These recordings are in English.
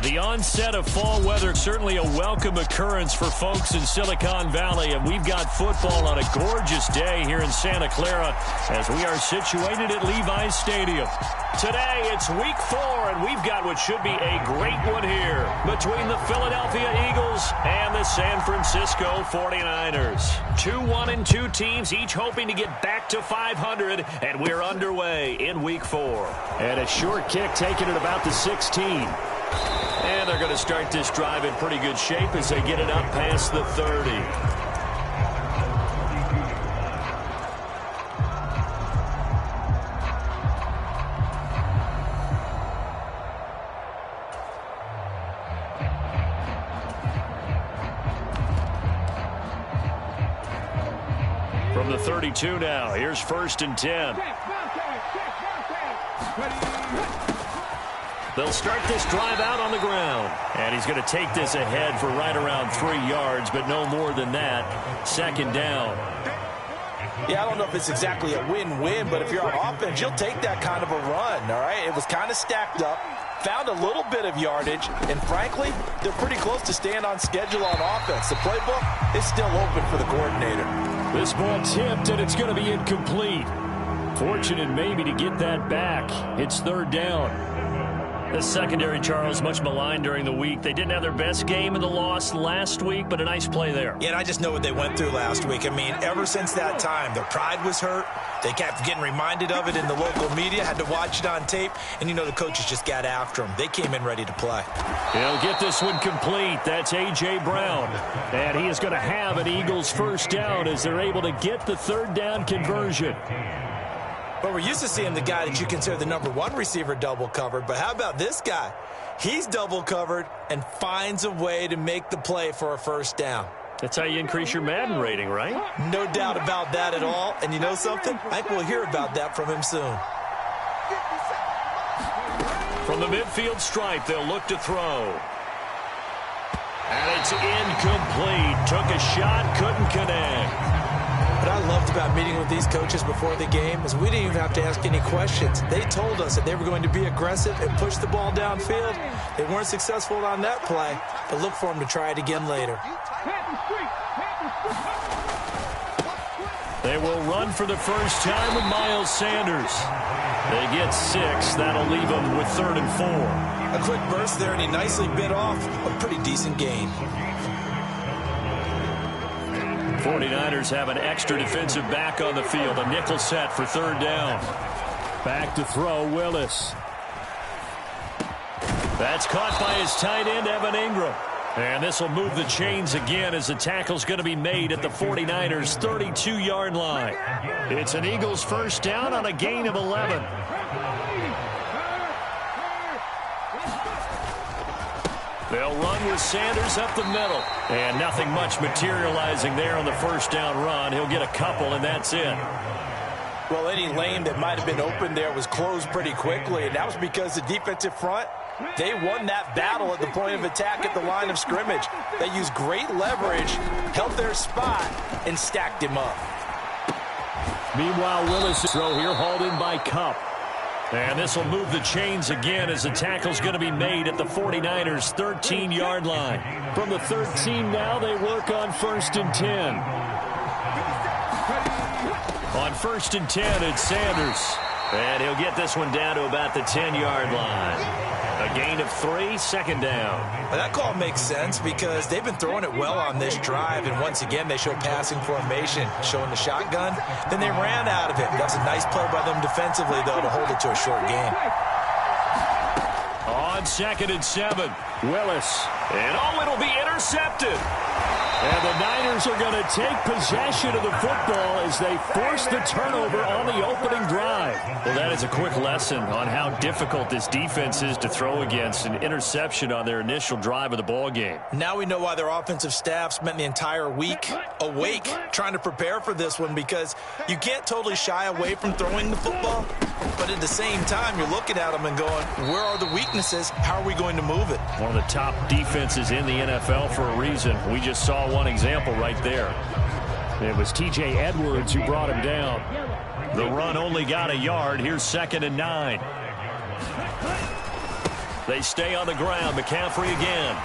The onset of fall weather, certainly a welcome occurrence for folks in Silicon Valley, and we've got football on a gorgeous day here in Santa Clara as we are situated at Levi's Stadium. Today, it's week 4, and we've got what should be a great one here between the Philadelphia Eagles and the San Francisco 49ers. 2-1-2 teams, each hoping to get back to 500, and we're underway in week 4. And a short kick taken at about the 16. And they're going to start this drive in pretty good shape as they get it up past the 30. From the 32 now, here's 1st and 10. They'll start this drive out on the ground. And he's going to take this ahead for right around 3 yards, but no more than that. 2nd down. Yeah, I don't know if it's exactly a win-win, but if you're on offense, you'll take that kind of a run, all right? It was kind of stacked up, found a little bit of yardage, and frankly, they're pretty close to staying on schedule on offense. The playbook is still open for the coordinator. This ball tipped, and it's going to be incomplete. Fortunate maybe to get that back. It's 3rd down. The secondary, Charles, much maligned during the week. They didn't have their best game in the loss last week, but a nice play there. Yeah, and I just know what they went through last week. I mean, ever since that time, their pride was hurt. They kept getting reminded of it in the local media, had to watch it on tape, and, you know, the coaches just got after them. They came in ready to play. He'll get this one complete. That's A.J. Brown. And he is going to have an Eagles 1st down as they're able to get the 3rd down conversion. But we're used to seeing the guy that you consider the #1 receiver double covered. But how about this guy? He's double covered and finds a way to make the play for a 1st down. That's how you increase your Madden rating, right? No doubt about that at all. And you know something? I think we'll hear about that from him soon. From the midfield stripe, they'll look to throw. And it's incomplete. Took a shot, couldn't connect. What I loved about meeting with these coaches before the game is we didn't even have to ask any questions. They told us that they were going to be aggressive and push the ball downfield. They weren't successful on that play, but look for them to try it again later. They will run for the first time with Miles Sanders. They get 6. That'll leave them with 3rd and 4. A quick burst there, and he nicely bit off a pretty decent gain. 49ers have an extra defensive back on the field. A nickel set for 3rd down. Back to throw, Willis. That's caught by his tight end, Evan Ingram. And this will move the chains again as the tackle's going to be made at the 49ers' 32-yard line. It's an Eagles 1st down on a gain of 11. They'll run with Sanders up the middle. And nothing much materializing there on the 1st down run. He'll get a couple, and that's it. Well, any lane that might have been open there was closed pretty quickly, and that was because the defensive front, they won that battle at the point of attack at the line of scrimmage. They used great leverage, held their spot, and stacked him up. Meanwhile, Willis' throw here hauled in by Kupp. And this will move the chains again as the tackle's going to be made at the 49ers' 13-yard line. From the 13 now, they work on 1st and 10. On 1st and 10, it's Sanders. And he'll get this one down to about the 10-yard line. A gain of 3, 2nd down. Well, that call makes sense because they've been throwing it well on this drive, and once again they show passing formation, showing the shotgun. Then they ran out of it. That's a nice play by them defensively, though, to hold it to a short gain. On 2nd and 7, Willis. And it'll be intercepted. And the Niners are going to take possession of the football as they force the turnover on the opening drive. Well, that is a quick lesson on how difficult this defense is to throw against. An interception on their initial drive of the ball game. Now we know why their offensive staff spent the entire week awake trying to prepare for this one, because you can't totally shy away from throwing the football, but at the same time you're looking at them and going, where are the weaknesses? How are we going to move it? One of the top defenses in the NFL for a reason. We just saw one example right there. It was T.J. Edwards who brought him down. The run only got a yard. Here's 2nd and 9. They stay on the ground. McCaffrey again.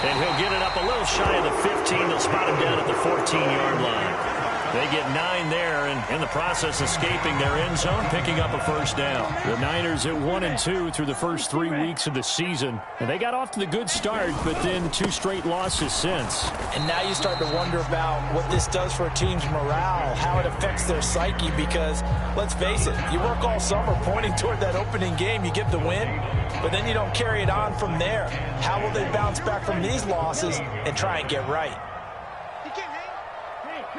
And he'll get it up a little shy of the 15. They'll spot him down at the 14-yard line. They get 9 there, and in the process escaping their end zone, picking up a first down. The Niners at 1-2 through the first 3 weeks of the season. And they got off to the good start, but then 2 straight losses since. And now you start to wonder about what this does for a team's morale, how it affects their psyche, because, let's face it, you work all summer pointing toward that opening game, you get the win, but then you don't carry it on from there. How will they bounce back from these losses and try and get right?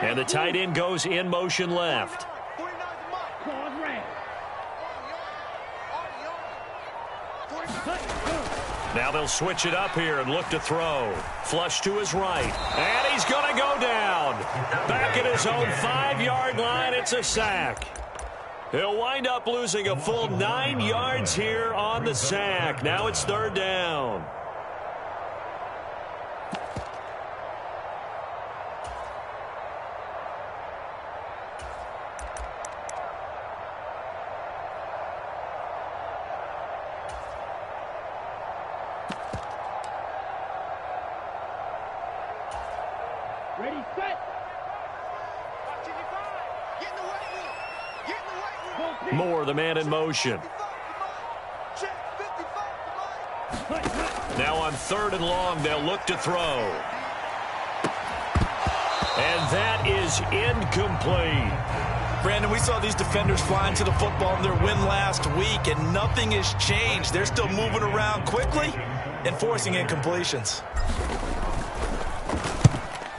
And the tight end goes in motion left. Now they'll switch it up here and look to throw. Flush to his right. And he's going to go down. Back at his own 5-yard line, it's a sack. He'll wind up losing a full 9 yards here on the sack. Now it's 3rd down. Ready, set. Moore, the man in motion. Now on 3rd and long, they'll look to throw. And that is incomplete. Brandon, we saw these defenders flying to the football in their win last week, and nothing has changed. They're still moving around quickly and forcing incompletions.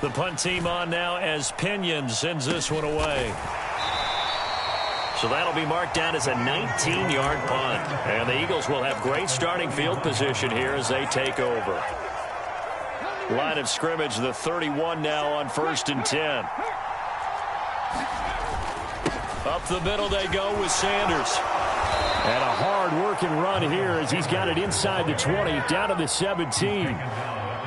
The punt team on now as Pinion sends this one away. So that'll be marked down as a 19-yard punt. And the Eagles will have great starting field position here as they take over. Line of scrimmage, the 31 now on 1st and 10. Up the middle they go with Sanders. And a hard-working run here as he's got it inside the 20, down to the 17.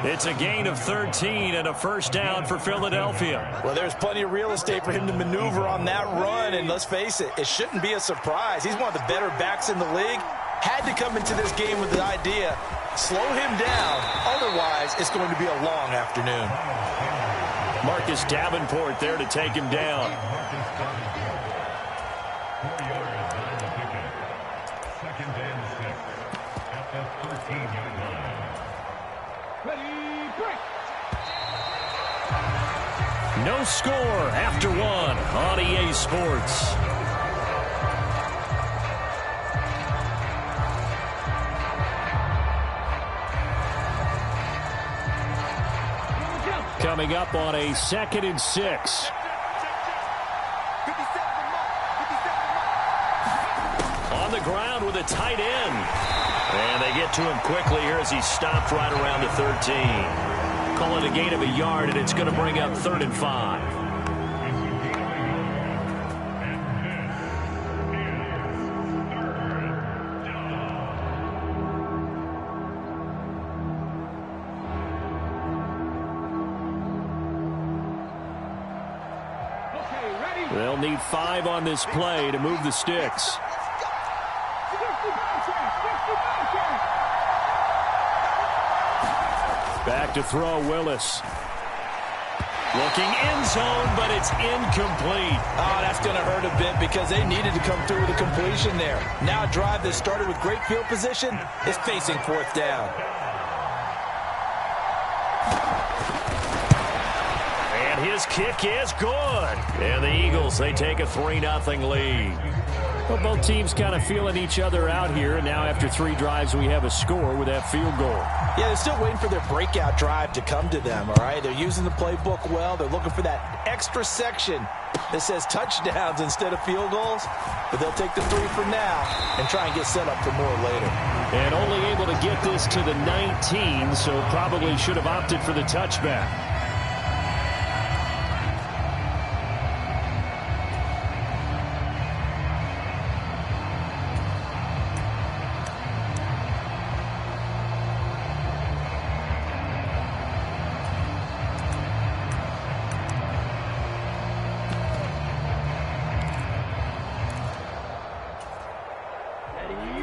It's a gain of 13 and a first down for Philadelphia. Well, there's plenty of real estate for him to maneuver on that run, and let's face it, it shouldn't be a surprise. He's one of the better backs in the league. Had to come into this game with the idea, slow him down, otherwise it's going to be a long afternoon. Marcus Davenport there to take him down. No score after 1 on EA Sports. Coming up on a 2nd and 6. On the ground with a tight end. And they get to him quickly here as he's stopped right around the 13. Call it a gain of a yard, and it's going to bring up 3rd and 5. They'll need 5 on this play to move the sticks. Back to throw, Willis. Looking end zone, but it's incomplete. Oh, that's going to hurt a bit because they needed to come through with a completion there. Now a drive that started with great field position is facing 4th down. And his kick is good. And the Eagles, they take a 3-0 lead. Well, both teams kind of feeling each other out here. And now after 3 drives, we have a score with that field goal. Yeah, they're still waiting for their breakout drive to come to them, all right? They're using the playbook well. They're looking for that extra section that says touchdowns instead of field goals. But they'll take the 3 for now and try and get set up for more later. And only able to get this to the 19, so probably should have opted for the touchback.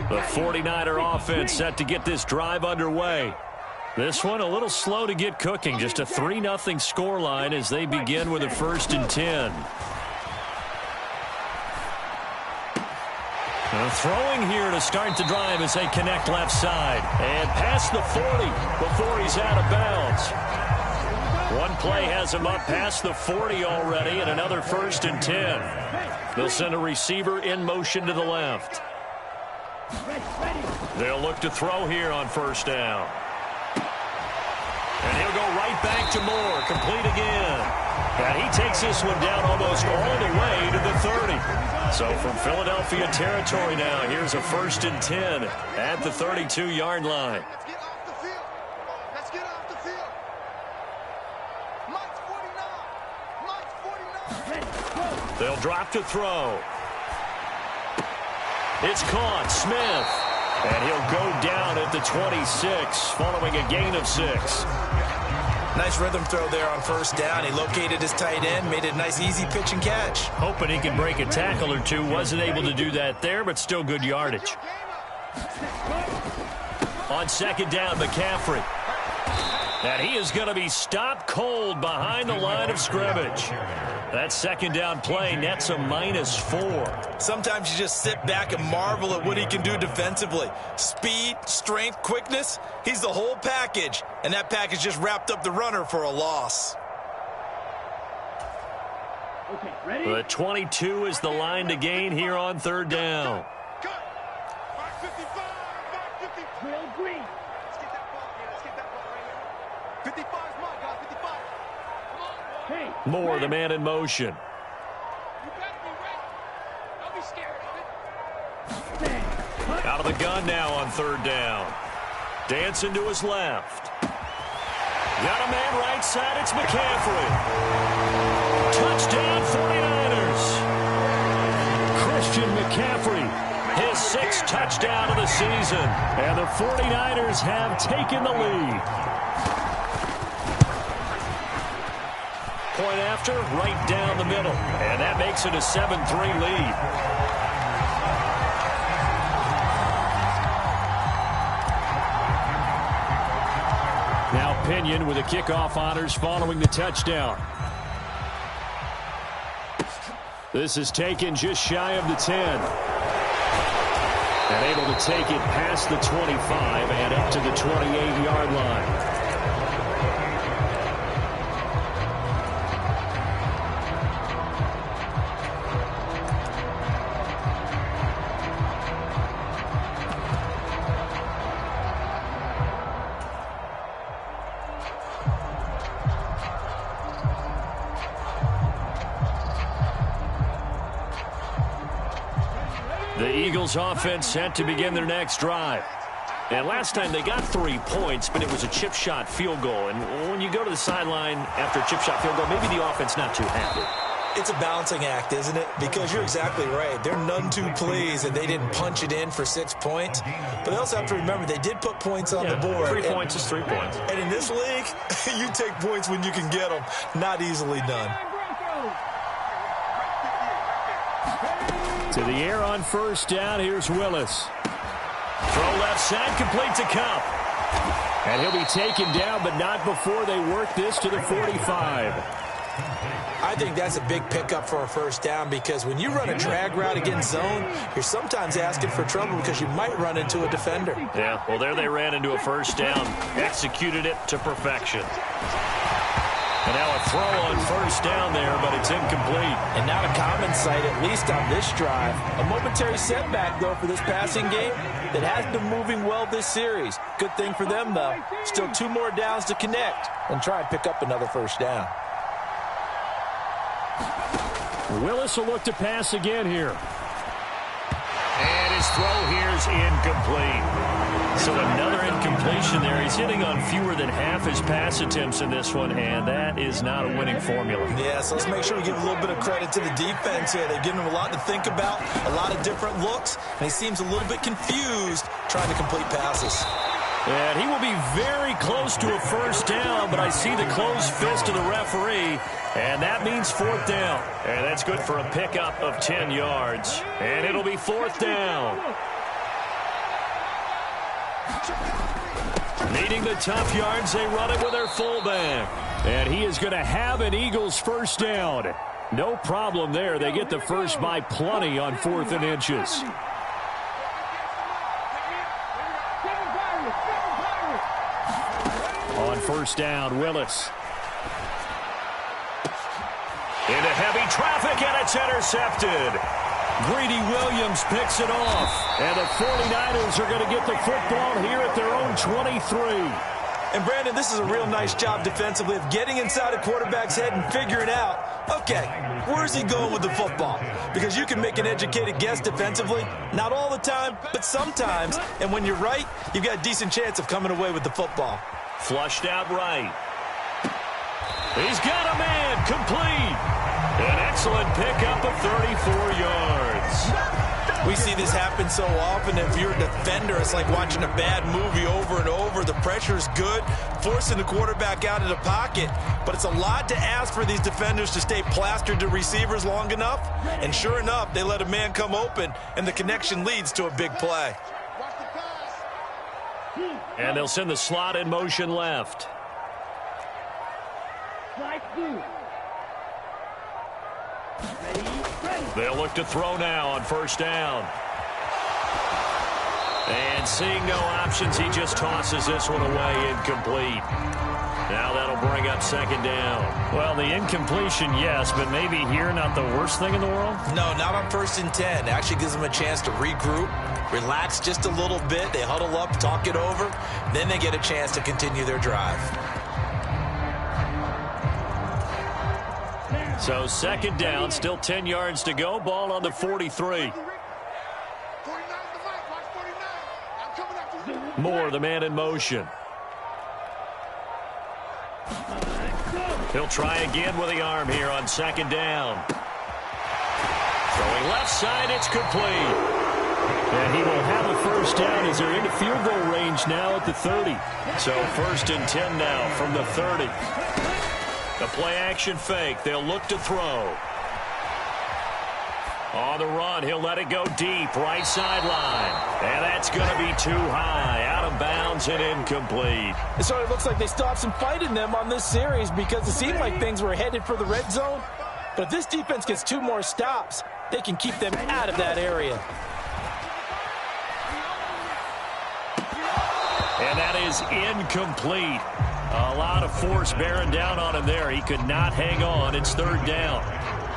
The 49er offense set to get this drive underway. This one a little slow to get cooking. Just a 3-0 scoreline as they begin with a 1st and 10. Throwing here to start the drive as they connect left side. And past the 40 before he's out of bounds. One play has him up past the 40 already and another 1st and 10. They'll send a receiver in motion to the left. They'll look to throw here on 1st down. And he'll go right back to Moore. Complete again. And he takes this one down almost all the way to the 30. So from Philadelphia territory now, here's a 1st and 10 at the 32-yard line. Let's get off the field. Let's get off the field. Mike's 49. Mike's 49. They'll drop to throw. It's caught. Smith. And he'll go down at the 26 following a gain of 6. Nice rhythm throw there on 1st down. He located his tight end, made it a nice easy pitch and catch. Hoping he could break a tackle or two. Wasn't able to do that there, but still good yardage. On 2nd down, McCaffrey. And he is going to be stopped cold behind the line of scrimmage. That 2nd down play nets a -4. Sometimes you just sit back and marvel at what he can do defensively. Speed, strength, quickness, he's the whole package. And that package just wrapped up the runner for a loss. Okay, ready? The 22 is the line to gain here on 3rd down. Cut. 555. 555. Trail green. Let's get that ball here. Let's get that ball right here. 55 is mine, guys. 55. Come on, boy. Hey. Moore, the man in motion. You better be ready. Don't be scared of it. Stand. Out of the gun now on 3rd down. Dancing to his left. Got a man right side. It's McCaffrey. Touchdown 49ers. Christian McCaffrey, his 6th touchdown of the season. And the 49ers have taken the lead. Point after, right down the middle. And that makes it a 7-3 lead. Now Pinion with the kickoff honors following the touchdown. This is taken just shy of the 10. And able to take it past the 25 and up to the 28-yard line. The Eagles offense set to begin their next drive. And last time they got 3 points, but it was a chip shot field goal. And when you go to the sideline after a chip shot field goal, maybe the offense not too happy. It's a balancing act, isn't it? Because you're exactly right. They're none too pleased that they didn't punch it in for 6 points. But they also have to remember they did put points on the board. 3 points is 3 points. And in this league, you take points when you can get them. Not easily done. To the air on 1st down. Here's Willis. Throw left side, complete to Cup. And he'll be taken down, but not before they work this to the 45. I think that's a big pickup for a 1st down because when you run a drag route against zone, you're sometimes asking for trouble because you might run into a defender. Yeah, well, there they ran into a 1st down. Executed it to perfection. And now a throw on 1st down there, but it's incomplete. And not a common sight, at least on this drive. A momentary setback, though, for this passing game that has been moving well this series. Good thing for them, though. Still 2 more downs to connect and try and pick up another 1st down. Willis will look to pass again here. And his throw here is incomplete. So another incompletion there. He's hitting on fewer than half his pass attempts in this one, and that is not a winning formula. Yeah, so let's make sure we give a little bit of credit to the defense here. They're giving him a lot to think about, a lot of different looks, and he seems a little bit confused trying to complete passes. And he will be very close to a 1st down, but I see the closed fist of the referee, and that means 4th down. And that's good for a pickup of 10 yards. And it'll be 4th down. Needing the tough yards, they run it with their fullback. And he is going to have an Eagles first down. No problem there. They get the first by plenty on 4th and inches. On first down, Willis. Into heavy traffic, and it's intercepted. Greedy Williams picks it off. And the 49ers are going to get the football here at their own 23. And, Brandon, this is a real nice job defensively of getting inside a quarterback's head and figuring out, okay, where's he going with the football? Because you can make an educated guess defensively. Not all the time, but sometimes. And when you're right, you've got a decent chance of coming away with the football. Flushed out right. He's got a man complete. An excellent pickup of 34 yards. We see this happen so often. If you're a defender, it's like watching a bad movie over and over. The pressure is good, forcing the quarterback out of the pocket. But it's a lot to ask for these defenders to stay plastered to receivers long enough. And sure enough, they let a man come open, and the connection leads to a big play. And they'll send the slot in motion left. They'll look to throw now on first down. And seeing no options, he just tosses this one away, incomplete. Now that'll bring up second down. Well, the incompletion, yes, but maybe here not the worst thing in the world? No, not on 1st and 10. It actually gives them a chance to regroup, relax just a little bit. They huddle up, talk it over. Then they get a chance to continue their drive. So second down, still 10 yards to go. Ball on the 43. Moore, the man in motion. He'll try again with the arm here on second down. Throwing left side, it's complete. And he will have a first down as they're into field goal range now at the 30. So 1st and 10 now from the 30. The play-action fake. They'll look to throw. On the run, he'll let it go deep, right sideline. And that's going to be too high, out of bounds and incomplete. It sort of looks like they stopped some fight in them on this series because it seemed like things were headed for the red zone. But if this defense gets 2 more stops, they can keep them out of that area. And that is incomplete. A lot of force bearing down on him there. He could not hang on. It's 3rd down.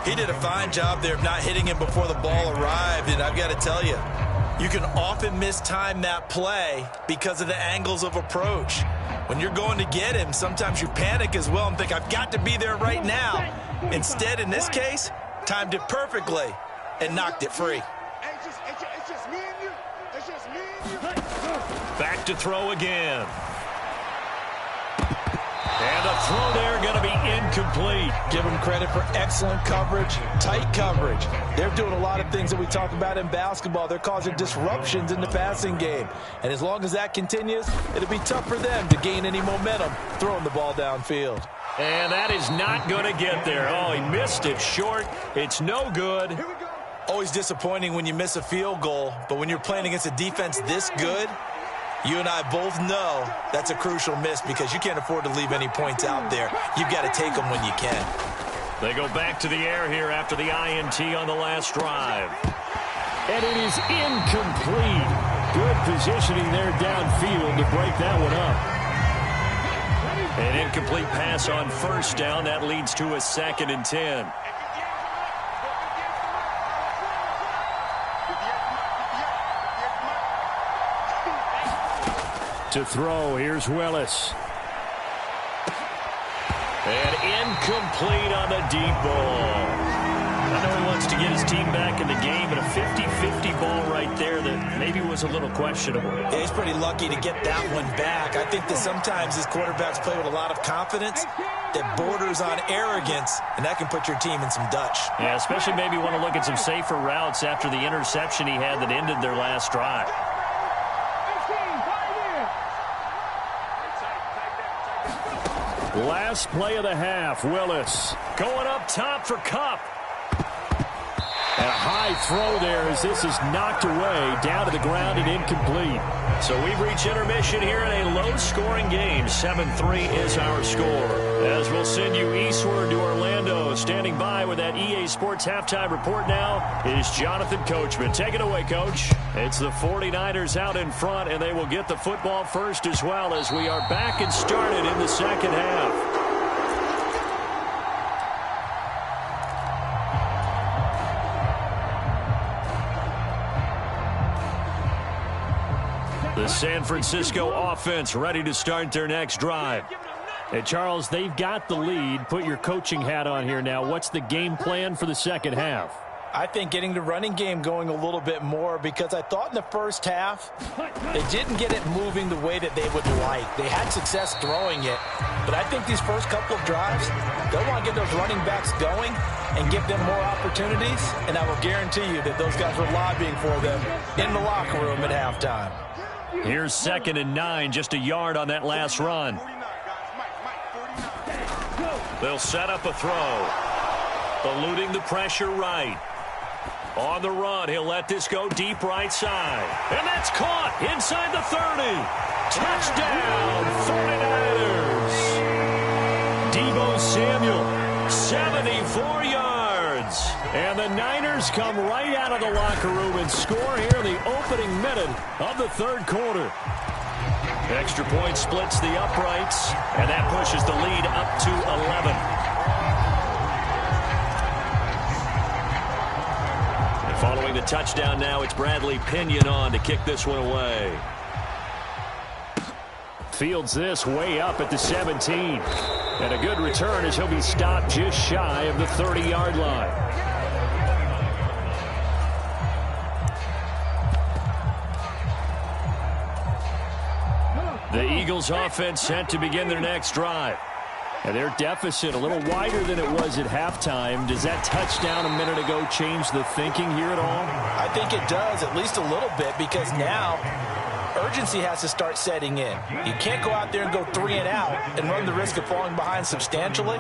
He did a fine job there of not hitting him before the ball arrived. And I've got to tell you, you can often mistime that play because of the angles of approach. When you're going to get him, sometimes you panic as well and think, I've got to be there right now. Instead, in this case, timed it perfectly and knocked it free. It's just me and you. It's just me and you. Back to throw again. And the throw there going to be incomplete. Give them credit for excellent coverage, tight coverage. They're doing a lot of things that we talk about in basketball. They're causing disruptions in the passing game. And as long as that continues, it'll be tough for them to gain any momentum throwing the ball downfield. And that is not going to get there. Oh, he missed it short. It's no good. Always disappointing when you miss a field goal, but when you're playing against a defense this good, you and I both know that's a crucial miss because you can't afford to leave any points out there. You've got to take them when you can. They go back to the air here after the INT on the last drive. And it is incomplete. Good positioning there downfield to break that one up. An incomplete pass on first down. That leads to a 2nd and 10. To throw, here's Willis. And incomplete on the deep ball. I know he wants to get his team back in the game, but a 50-50 ball right there that maybe was a little questionable. Yeah, he's pretty lucky to get that one back. I think that sometimes his quarterbacks play with a lot of confidence that borders on arrogance, and that can put your team in some Dutch. Yeah, especially maybe want to look at some safer routes after the interception he had that ended their last drive. Last play of the half, Willis going up top for Kupp. And a high throw there as this is knocked away, down to the ground and incomplete. So we've reached intermission here in a low-scoring game. 7-3 is our score. As we'll send you eastward to Orlando. Standing by with that EA Sports halftime report now is Jonathan Coachman. Take it away, Coach. It's the 49ers out in front, and they will get the football first as well as we are back and started in the second half. The San Francisco offense ready to start their next drive. Hey, Charles, they've got the lead. Put your coaching hat on here now. What's the game plan for the second half? I think getting the running game going a little bit more, because I thought in the first half they didn't get it moving the way that they would like. They had success throwing it, but I think these first couple of drives, they'll want to get those running backs going and give them more opportunities, and I will guarantee you that those guys were lobbying for them in the locker room at halftime. Here's 2nd and 9, just a yard on that last run. They'll set up a throw. Eluding the pressure right. On the run, he'll let this go deep right side. And that's caught inside the 30. Touchdown, 49ers. Deebo Samuel, 74 yards. And the Niners come right out of the locker room and score here in the opening minute of the third quarter. Extra point splits the uprights, and that pushes the lead up to 11. And following the touchdown now, it's Bradley Pinion on to kick this one away. Fields this way up at the 17. And a good return as he'll be stopped just shy of the 30-yard line. The Eagles offense set to begin their next drive. And their deficit a little wider than it was at halftime. Does that touchdown a minute ago change the thinking here at all? I think it does, at least a little bit, because now urgency has to start setting in. You can't go out there and go 3 and out and run the risk of falling behind substantially,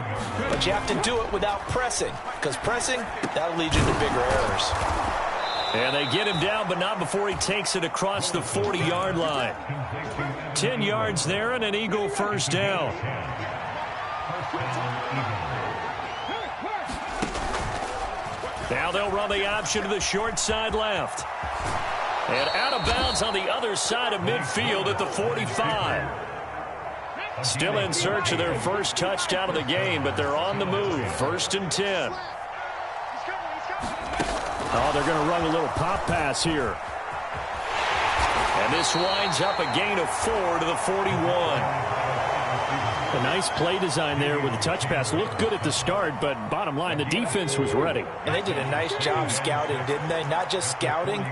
but you have to do it without pressing, because pressing, that'll lead you to bigger errors. And they get him down, but not before he takes it across the 40-yard line. 10 yards there and an Eagle first down. Now they'll run the option to the short side left. And out of bounds on the other side of midfield at the 45. Still in search of their first touchdown of the game, but they're on the move. 1st and 10. Oh, they're going to run a little pop pass here. And this winds up a gain of 4 to the 41. A nice play design there with the touch pass. Looked good at the start, but bottom line, the defense was ready. And they did a nice job scouting, didn't they? Not just scouting,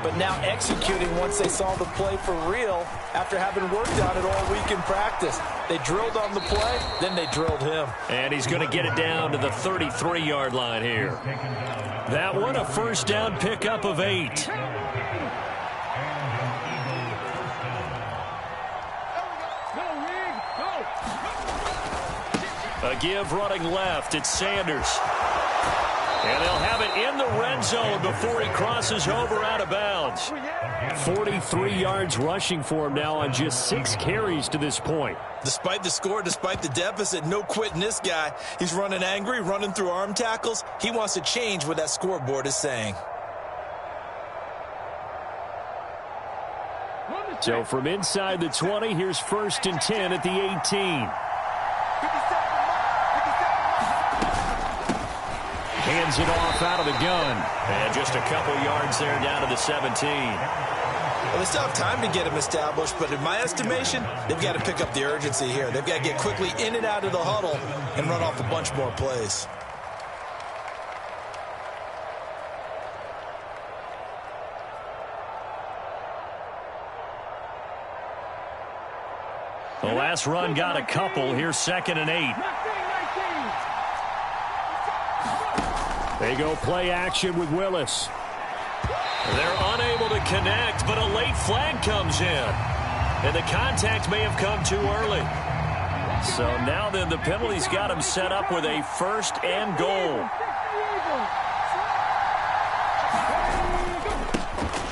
but now executing once they saw the play for real after having worked on it all week in practice. They drilled on the play, then they drilled him. And he's going to get it down to the 33-yard line here. That one a first down pickup of 8. A give running left. It's Sanders. And they'll have it in the red zone before he crosses over out of bounds. 43 yards rushing for him now on just 6 carries to this point. Despite the score, despite the deficit, no quitting this guy. He's running angry, running through arm tackles. He wants to change what that scoreboard is saying. So from inside the 20, here's 1st and 10 at the 18. Hands it off out of the gun. And just a couple yards there down to the 17. Well, they still have time to get him established, but in my estimation, they've got to pick up the urgency here. They've got to get quickly in and out of the huddle and run off a bunch more plays. The last run got a couple. Here's 2nd and 8. They go play action with Willis. They're unable to connect, but a late flag comes in. And the contact may have come too early. So now then the penalty's got him set up with a 1st and goal.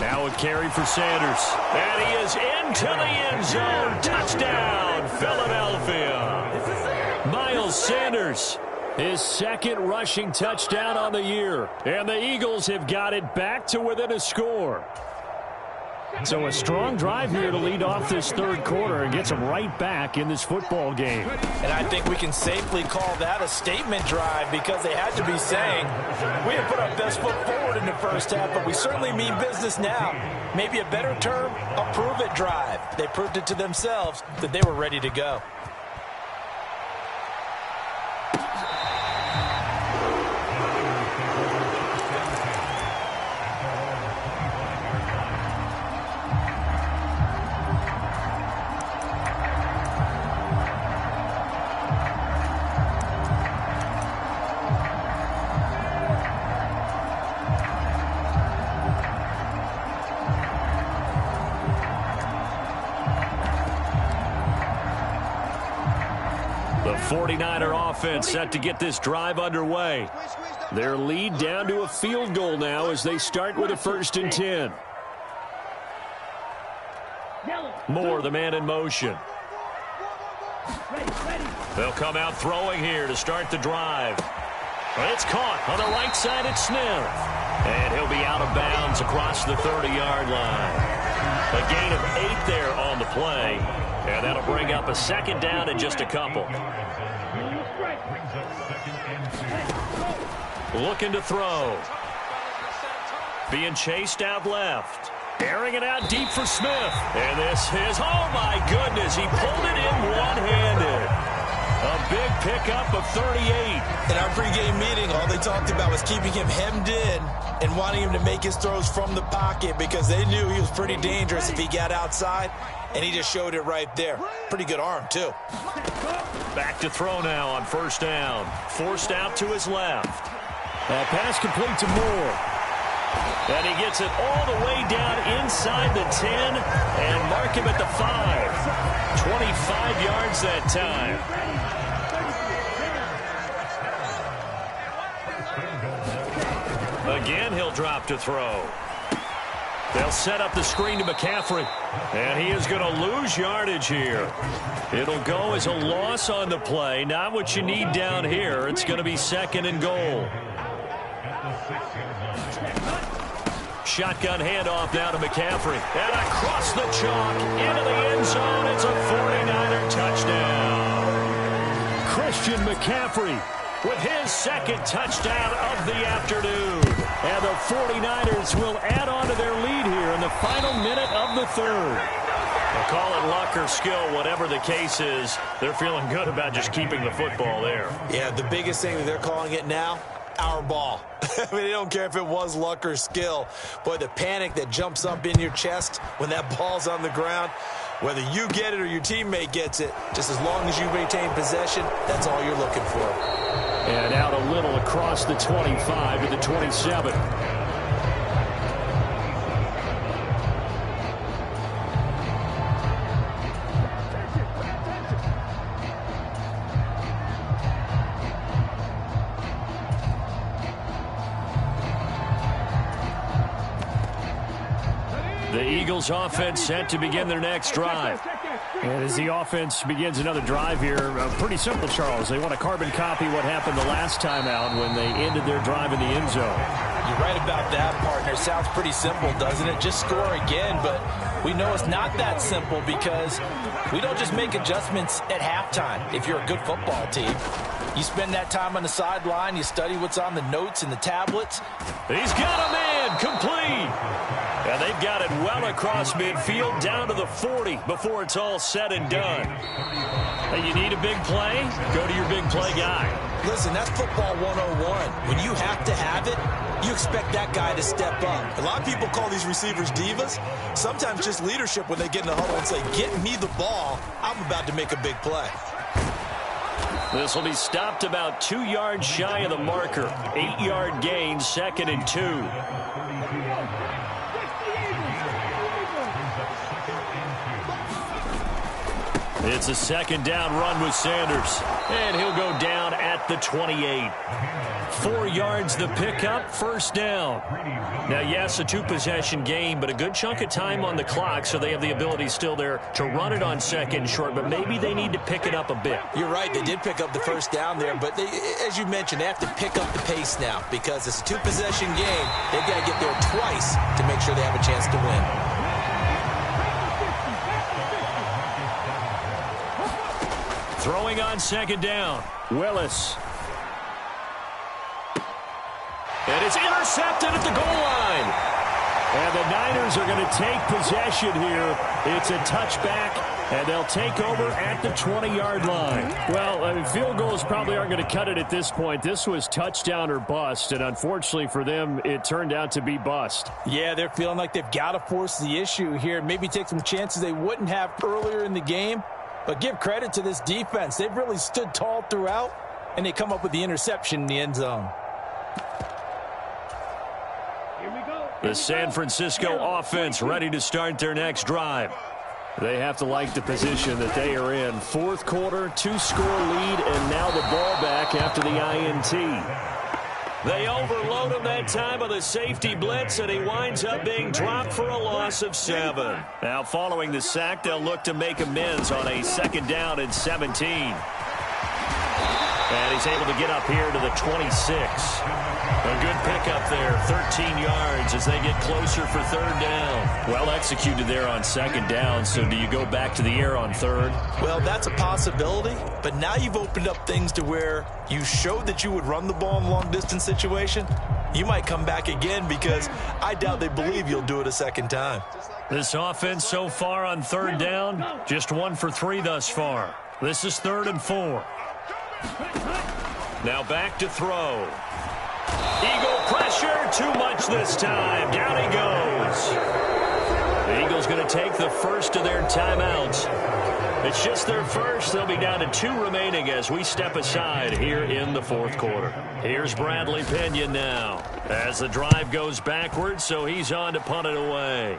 Now a carry for Sanders. And he is into the end zone. Touchdown, Philadelphia. Miles Sanders, his second rushing touchdown on the year. And the Eagles have got it back to within a score. So a strong drive here to lead off this third quarter and gets them right back in this football game. And I think we can safely call that a statement drive because they had to be saying, we have put our best foot forward in the first half, but we certainly mean business now. Maybe a better term, a prove-it drive. They proved it to themselves that they were ready to go. The 49er offense set to get this drive underway. Their lead down to a field goal now as they start with a 1st and 10. Moore, the man in motion. They'll come out throwing here to start the drive. It's caught on the right side at Smith. And he'll be out of bounds across the 30-yard line. A gain of 8 there on the play. And that'll bring up a 2nd down in just a couple. Looking to throw. Being chased out left. Airing it out deep for Smith. And this is, oh my goodness, he pulled it in one-handed. A big pickup of 38. In our pregame meeting, all they talked about was keeping him hemmed in and wanting him to make his throws from the pocket because they knew he was pretty dangerous if he got outside, and he just showed it right there. Pretty good arm, too. Back to throw now on 1st down. Forced out to his left. That pass complete to Moore. And he gets it all the way down inside the 10 and mark him at the 5. 25 yards that time. Again, he'll drop to throw. They'll set up the screen to McCaffrey. And he is going to lose yardage here. It'll go as a loss on the play. Not what you need down here. It's going to be 2nd and goal. Shotgun handoff now to McCaffrey. And across the chalk into the end zone. It's a 49er touchdown. Christian McCaffrey with his 2nd touchdown of the afternoon. And the 49ers will add on to their lead here in the final minute of the 3rd. They'll call it luck or skill, whatever the case is. They're feeling good about just keeping the football there. Yeah, the biggest thing that they're calling it now, our ball. I mean, they don't care if it was luck or skill. Boy, the panic that jumps up in your chest when that ball's on the ground, whether you get it or your teammate gets it, just as long as you maintain possession, that's all you're looking for. And out a little across the 25 to the 27. The Eagles offense set to begin their next drive. And as the offense begins another drive here, pretty simple, Charles. They want to carbon copy what happened the last time out when they ended their drive in the end zone. You're right about that, partner. Sounds pretty simple, doesn't it? Just score again, but we know it's not that simple because we don't just make adjustments at halftime if you're a good football team. You spend that time on the sideline, you study what's on the notes and the tablets. He's got a man complete. And they've got it well across midfield down to the 40 before it's all said and done. Hey, you need a big play? Go to your big play guy. Listen, that's football 101. When you have to have it, you expect that guy to step up. A lot of people call these receivers divas. Sometimes just leadership when they get in the huddle and say, get me the ball. I'm about to make a big play. This will be stopped about 2 yards shy of the marker. 8-yard gain, 2nd and 2. It's a second down run with Sanders. And he'll go down at the 28. 4 yards the pickup, first down. Now, yes, a 2-possession game, but a good chunk of time on the clock, so they have the ability still there to run it on second and short, but maybe they need to pick it up a bit. You're right. They did pick up the first down there, but as you mentioned, they have to pick up the pace now because it's a 2-possession game. They've got to get there twice to make sure they have a chance to win. Throwing on second down, Willis. And it's intercepted at the goal line. And the Niners are going to take possession here. It's a touchback, and they'll take over at the 20-yard line. Well, I mean, field goals probably aren't going to cut it at this point. This was touchdown or bust, and unfortunately for them, it turned out to be bust. Yeah, they're feeling like they've got to force the issue here. Maybe take some chances they wouldn't have earlier in the game. But give credit to this defense. They've really stood tall throughout, and they come up with the interception in the end zone. The San Francisco offense ready to start their next drive. They have to like the position that they are in. Fourth quarter, 2-score lead, and now the ball back after the INT. They overload him that time with a safety blitz, and he winds up being dropped for a loss of 7. Now, following the sack, they'll look to make amends on a second down and 17. And he's able to get up here to the 26. A good pickup there, 13 yards as they get closer for third down. Well executed there on second down, so do you go back to the air on third? Well, that's a possibility, but now you've opened up things to where you showed that you would run the ball in long-distance situation. You might come back again because I doubt they believe you'll do it a second time. This offense so far on third down, just 1 for 3 thus far. This is 3rd and 4. Now back to throw. Eagle pressure, too much this time. Down he goes. The Eagles going to take the first of their timeouts. It's just their first. They'll be down to 2 remaining as we step aside here in the fourth quarter. Here's Bradley Pinion now as the drive goes backwards, so he's on to punt it away.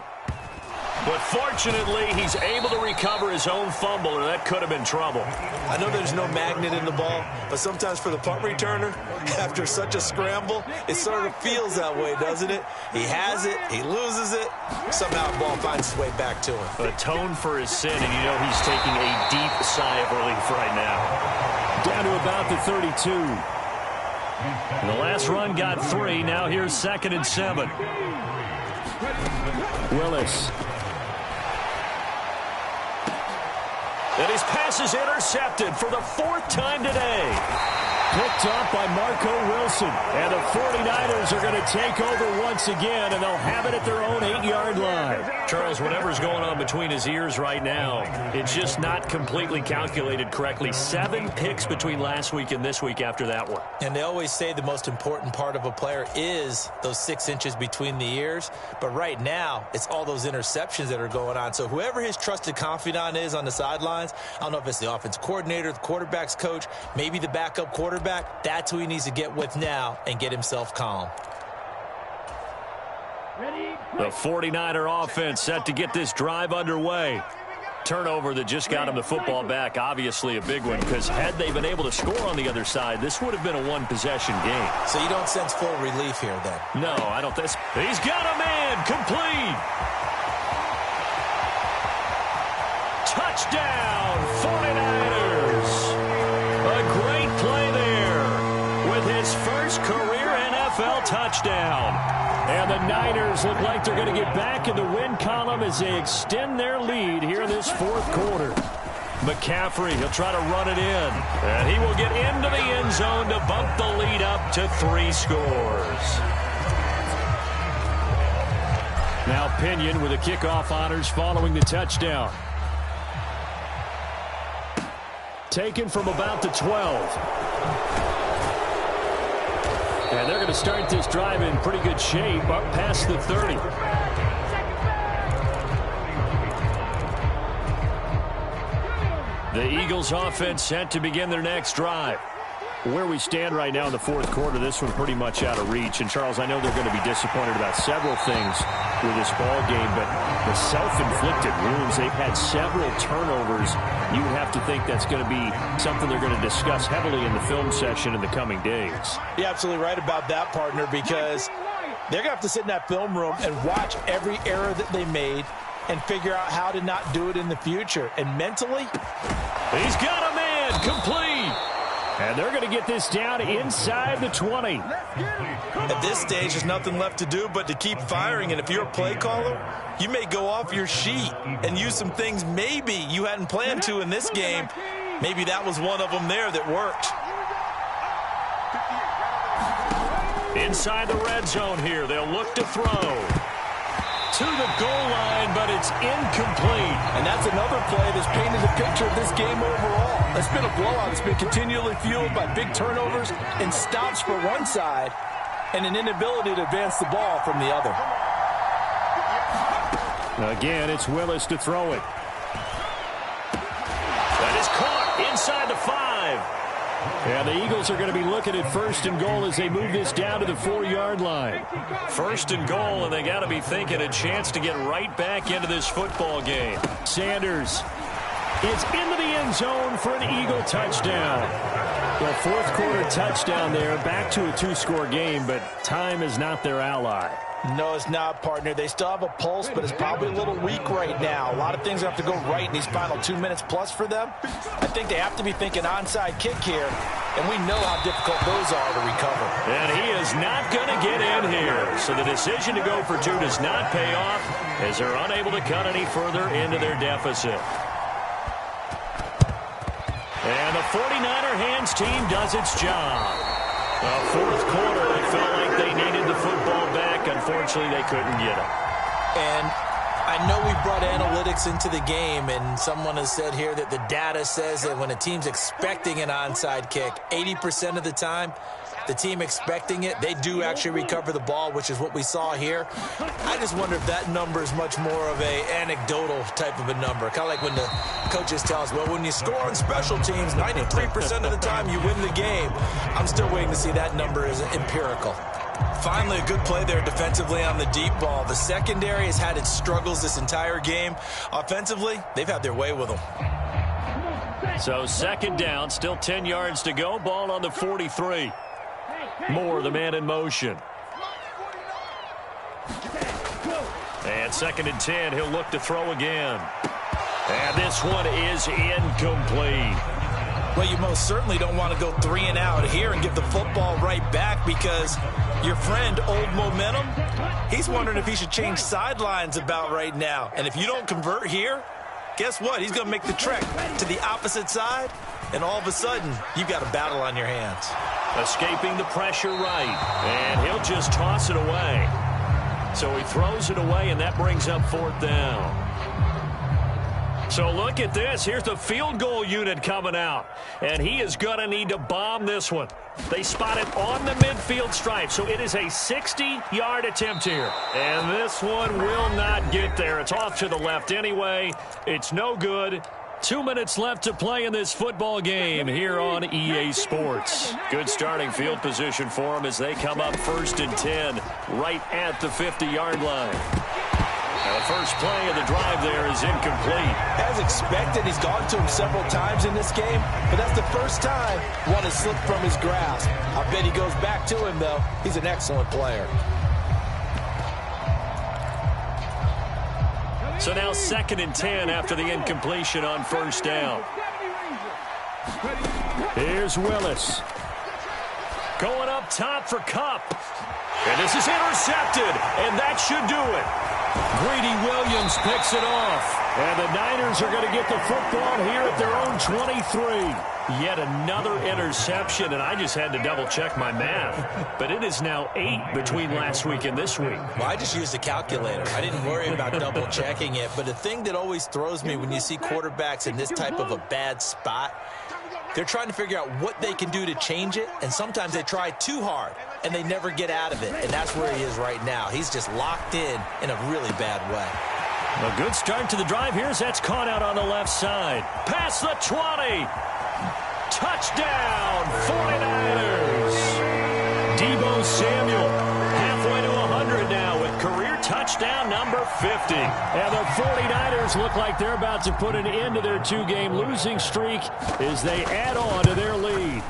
But fortunately, he's able to recover his own fumble, or that could have been trouble. I know there's no magnet in the ball, but sometimes for the punt returner, after such a scramble, it sort of feels that way, doesn't it? He has it, he loses it, somehow the ball finds its way back to him. Atone for his sin, and you know he's taking a deep sigh of relief right now. Down to about the 32. The last run got 3. Now here's 2nd and 7. Willis. And his pass is intercepted for the 4th time today. Picked off by Marco Wilson. And the 49ers are going to take over once again, and they'll have it at their own 8-yard line. Charles, whatever's going on between his ears right now, it's just not completely calculated correctly. 7 picks between last week and this week after that one. And they always say the most important part of a player is those 6 inches between the ears. But right now, it's all those interceptions that are going on. So whoever his trusted confidant is on the sidelines, I don't know if it's the offense coordinator, the quarterback's coach, maybe the backup quarterback, that's who he needs to get with now and get himself calm. The 49er offense set to get this drive underway. Turnover that just got him the football back, obviously a big one, because had they been able to score on the other side, this would have been a 1-possession game. So you don't sense full relief here then? No, I don't think so. He's got a man, complete. Touchdown, 49ers. A great play there with his first career NFL touchdown. And the Niners look like they're going to get back in the win column as they extend their lead here in this fourth quarter. McCaffrey, he'll try to run it in. And he will get into the end zone to bump the lead up to 3 scores. Now Pinion with the kickoff honors following the touchdown. Taken from about the 12. And they're going to start this drive in pretty good shape up past the 30. The Eagles offense set to begin their next drive. Where we stand right now in the fourth quarter, this one pretty much out of reach. And, Charles, I know they're going to be disappointed about several things with this ball game, but the self-inflicted wounds, they've had several turnovers. You would have to think that's going to be something they're going to discuss heavily in the film session in the coming days. You're absolutely right about that, partner, because they're going to have to sit in that film room and watch every error that they made and figure out how to not do it in the future. And mentally, he's got a man complete. And they're going to get this down inside the 20. At this stage, there's nothing left to do but to keep firing. And if you're a play caller, you may go off your sheet and use some things maybe you hadn't planned to in this game. Maybe that was one of them there that worked. Inside the red zone here, they'll look to throw. To the goal line, but it's incomplete. And that's another play that's painted a picture of this game overall. It's been a blowout. It's been continually fueled by big turnovers and stops for one side and an inability to advance the ball from the other. Again, it's Willis to throw it. That is caught inside the 5. Yeah, the Eagles are going to be looking at first and goal as they move this down to the 4-yard line. First and goal, and they got to be thinking a chance to get right back into this football game. Sanders is into the end zone for an Eagle touchdown. The fourth quarter touchdown there, back to a 2-score game, but time is not their ally. No, it's not, partner. They still have a pulse, but it's probably a little weak right now. A lot of things have to go right in these final 2 minutes plus for them. I think they have to be thinking onside kick here, and we know how difficult those are to recover. And he is not going to get in here. So the decision to go for 2 does not pay off as they're unable to cut any further into their deficit. And the 49er hands team does its job. The fourth quarter, they felt like they needed the football back. Unfortunately, they couldn't get it. And I know we brought analytics into the game, and someone has said here that the data says that when a team's expecting an onside kick, 80% of the time, the team expecting it, they do actually recover the ball, which is what we saw here. I just wonder if that number is much more of a anecdotal type of a number. Kind of like when the coaches tell us, well, when you score on special teams, 93% of the time you win the game. I'm still waiting to see that number is empirical. Finally, a good play there defensively on the deep ball. The secondary has had its struggles this entire game. Offensively, they've had their way with them. So second down, still 10 yards to go. Ball on the 43. Moore, the man in motion. And second and 10, he'll look to throw again. And this one is incomplete. Well, you most certainly don't want to go 3 and out here and give the football right back, because your friend, Old Momentum, he's wondering if he should change sidelines about right now. And if you don't convert here, guess what? He's going to make the trek to the opposite side, and all of a sudden, you've got a battle on your hands. Escaping the pressure right, and he'll just toss it away. So he throws it away, and that brings up fourth down. So look at this. Here's the field goal unit coming out, and he is going to need to bomb this one. They spot it on the midfield stripe, so it is a 60-yard attempt here. And this one will not get there. It's off to the left anyway. It's no good. 2 minutes left to play in this football game here on EA Sports. Good starting field position for them as they come up first and 10 right at the 50-yard line. Now the first play of the drive there is incomplete. As expected, he's gone to him several times in this game, but that's the first time one has slipped from his grasp. I bet he goes back to him, though. He's an excellent player. So now second and 10 after the incompletion on first down. Here's Willis. Going up top for Kupp. And this is intercepted, and that should do it. Greedy Williams picks it off. And the Niners are going to get the football here at their own 23. Yet another interception, and I just had to double-check my math. But it is now 8 between last week and this week. Well, I just used a calculator. I didn't worry about double-checking it. But the thing that always throws me when you see quarterbacks in this type of a bad spot, they're trying to figure out what they can do to change it, and sometimes they try too hard, and they never get out of it. And that's where he is right now. He's just locked in a really bad way. A good start to the drive here as that's caught out on the left side. Past the 20. Touchdown, 49ers. Deebo Samuel halfway to 100 now with career touchdown number 50. And the 49ers look like they're about to put an end to their two-game losing streak as they add on to their lead.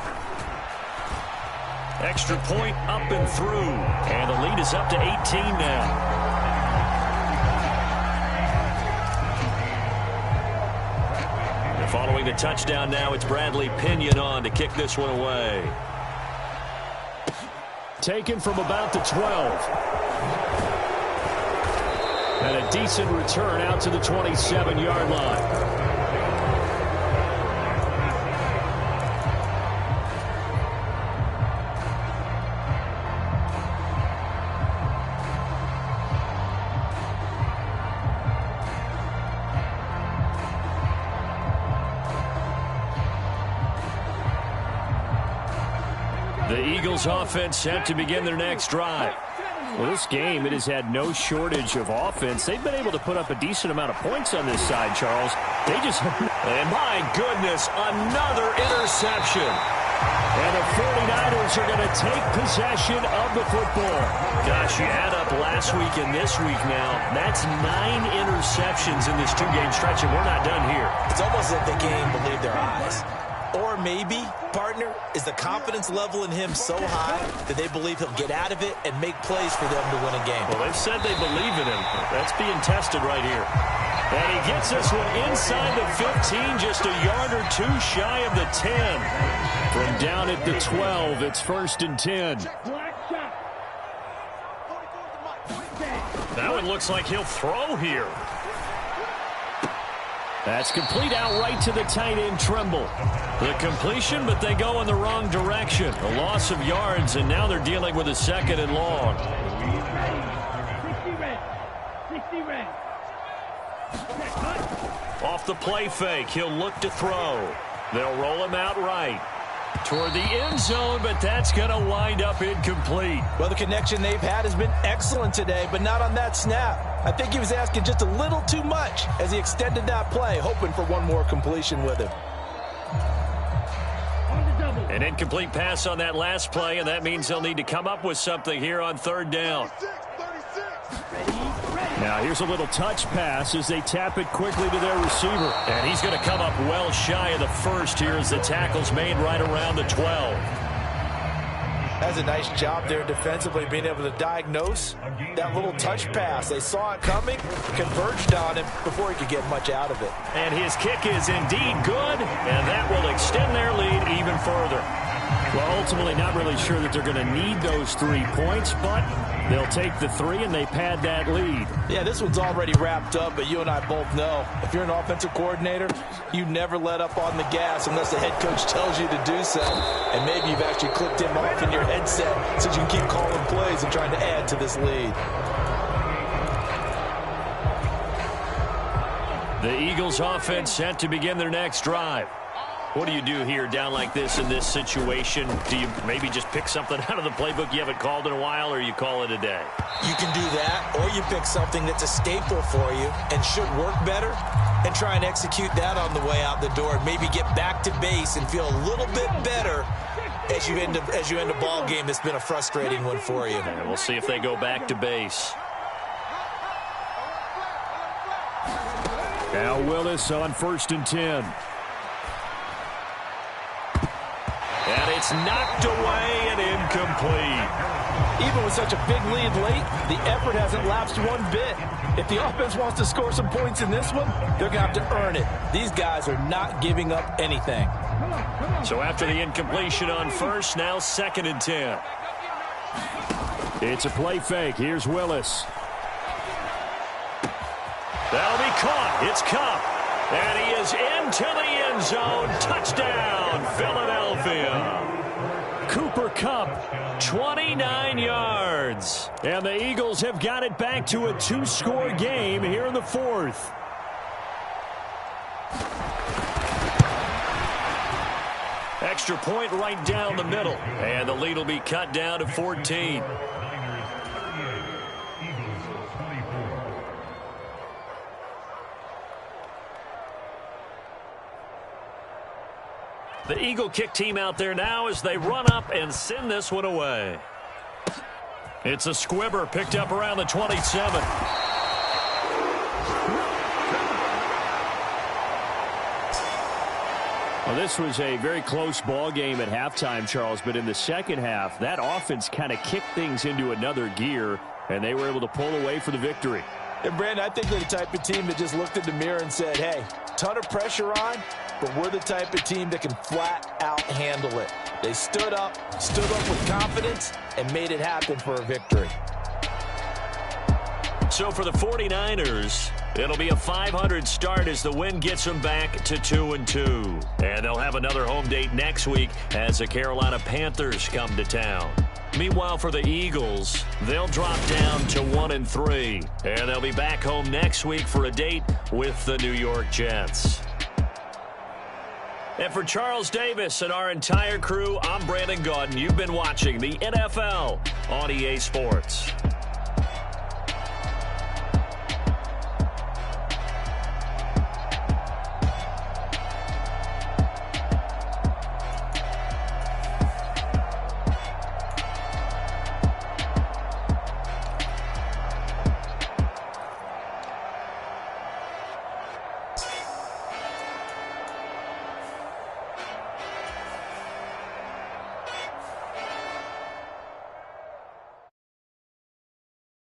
Extra point up and through. And the lead is up to 18 now. Following the touchdown now, it's Bradley Pinion on to kick this one away. Taken from about the 12. And a decent return out to the 27-yard line. The Eagles offense set to begin their next drive. Well, this game, it has had no shortage of offense. They've been able to put up a decent amount of points on this side, Charles. They just... And my goodness, another interception. And the 49ers are going to take possession of the football. Gosh, you add up last week and this week now. That's 9 interceptions in this two-game stretch, and we're not done here. It's almost as if the game believed their eyes. Or maybe, partner, is the confidence level in him so high that they believe he'll get out of it and make plays for them to win a game. Well, they've said they believe in him. That's being tested right here. And he gets this one inside the 15, just a yard or two shy of the 10. From down at the 12, it's 1st and 10. That one looks like he'll throw here. That's complete out right to the tight end, Trimble. The completion, but they go in the wrong direction. A loss of yards, and now they're dealing with a 2nd and long. 60 red. Off the play fake, he'll look to throw. They'll roll him out right toward the end zone, but that's going to wind up incomplete. Well, the connection they've had has been excellent today, but not on that snap. I think he was asking just a little too much as he extended that play, hoping for one more completion with him. An incomplete pass on that last play, and that means they'll need to come up with something here on 3rd down. Now here's a little touch pass as they tap it quickly to their receiver. And he's going to come up well shy of the 1st here as the tackle's made right around the 12. That's a nice job there defensively, being able to diagnose that little touch pass. They saw it coming, converged on him before he could get much out of it. And his kick is indeed good, and that will extend their lead even further. Well, ultimately, not really sure that they're going to need those 3 points, but they'll take the 3 and they pad that lead. Yeah, this one's already wrapped up, but you and I both know if you're an offensive coordinator, you never let up on the gas unless the head coach tells you to do so. And maybe you've actually clicked him off in your headset so you can keep calling plays and trying to add to this lead. The Eagles offense set to begin their next drive. What do you do here down like this in this situation? Do you maybe just pick something out of the playbook you haven't called in a while, or you call it a day? You can do that, or you pick something that's a staple for you and should work better and try and execute that on the way out the door. Maybe get back to base and feel a little bit better as you end a ball game that's been a frustrating one for you. And we'll see if they go back to base. Now Willis on 1st and 10. And it's knocked away and incomplete. Even with such a big lead late, the effort hasn't lapsed one bit. If the offense wants to score some points in this one, they're going to have to earn it. These guys are not giving up anything. So after the incompletion on 1st, now 2nd and 10. It's a play fake. Here's Willis. That'll be caught. It's Kupp. And he is into the end zone. Touchdown, Philadelphia. Cooper Kupp, 29 yards. And the Eagles have got it back to a 2-score game here in the 4th. Extra point right down the middle. And the lead will be cut down to 14. The Eagle kick team out there now as they run up and send this one away. It's a squibber picked up around the 27. Well, this was a very close ball game at halftime, Charles, but in the second half, that offense kind of kicked things into another gear, and they were able to pull away for the victory. And, Brandon, I think they're the type of team that just looked in the mirror and said, hey, ton of pressure on, but we're the type of team that can flat out handle it. They stood up with confidence, and made it happen for a victory. So for the 49ers, it'll be a 500 start as the win gets them back to 2-2. And they'll have another home date next week as the Carolina Panthers come to town. Meanwhile, for the Eagles, they'll drop down to 1-3. And they'll be back home next week for a date with the New York Jets. And for Charles Davis and our entire crew, I'm Brandon Gaudin. You've been watching the NFL on EA Sports.